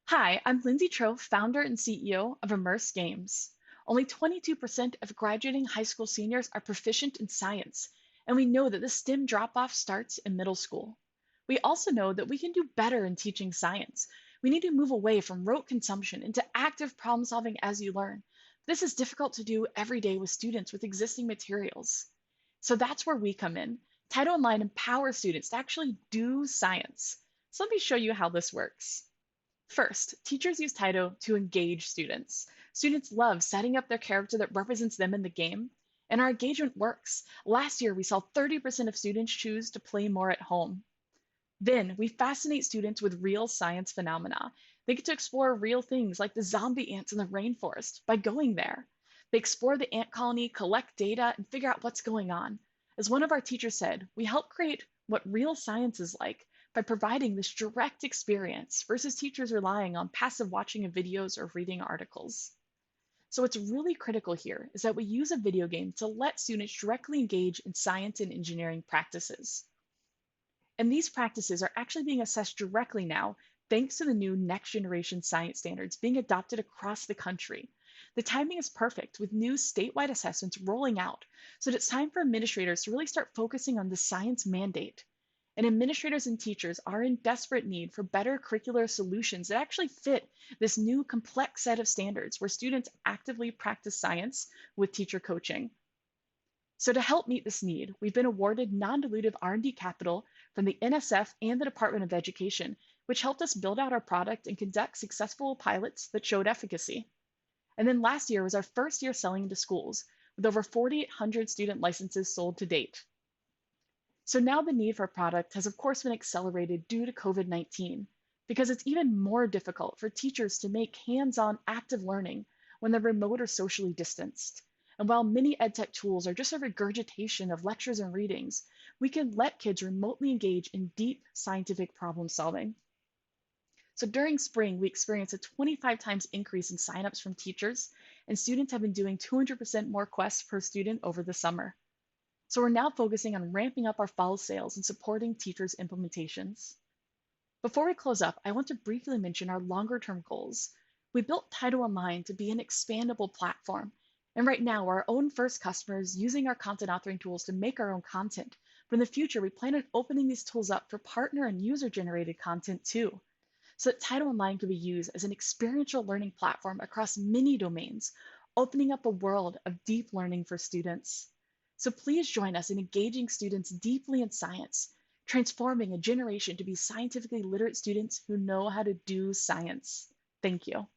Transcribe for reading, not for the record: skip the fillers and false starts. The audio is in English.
Hi, I'm Lindsay Tro, founder and CEO of Immersed Games. Only 22% of graduating high school seniors are proficient in science, and we know that the STEM drop off starts in middle school. We also know that we can do better in teaching science. We need to move away from rote consumption into active problem solving as you learn. This is difficult to do every day with students with existing materials. So that's where we come in. Title Online empowers students to actually do science. So let me show you how this works. First, teachers use Taito to engage students. Students love setting up their character that represents them in the game, and our engagement works. Last year, we saw 30% of students choose to play more at home. Then, we fascinate students with real science phenomena. They get to explore real things like the zombie ants in the rainforest by going there. They explore the ant colony, collect data, and figure out what's going on. As one of our teachers said, we help create what real science is like by providing this direct experience versus teachers relying on passive watching of videos or reading articles. So, what's really critical here is that we use a video game to let students directly engage in science and engineering practices. And these practices are actually being assessed directly now, thanks to the new next generation science standards being adopted across the country. The timing is perfect with new statewide assessments rolling out, so that it's time for administrators to really start focusing on the science mandate. And administrators and teachers are in desperate need for better curricular solutions that actually fit this new complex set of standards where students actively practice science with teacher coaching. So to help meet this need, we've been awarded non-dilutive R&D capital from the NSF and the Department of Education, which helped us build out our product and conduct successful pilots that showed efficacy. And then last year was our first year selling into schools, with over 4,800 student licenses sold to date. So now the need for a product has, of course, been accelerated due to COVID-19, because it's even more difficult for teachers to make hands on active learning when they're remote or socially distanced. And while many EdTech tools are just a regurgitation of lectures and readings, we can let kids remotely engage in deep scientific problem solving. So during spring, we experienced a 25 times increase in signups from teachers, and students have been doing 200% more quests per student over the summer. So we're now focusing on ramping up our fall sales and supporting teachers' implementations. Before we close up, I want to briefly mention our longer term goals. We built Title Online to be an expandable platform. And right now, we're our own first customers using our content authoring tools to make our own content. But in the future, we plan on opening these tools up for partner and user generated content too, so that Title Online can be used as an experiential learning platform across many domains, opening up a world of deep learning for students. So please join us in engaging students deeply in science, transforming a generation to be scientifically literate students who know how to do science. Thank you.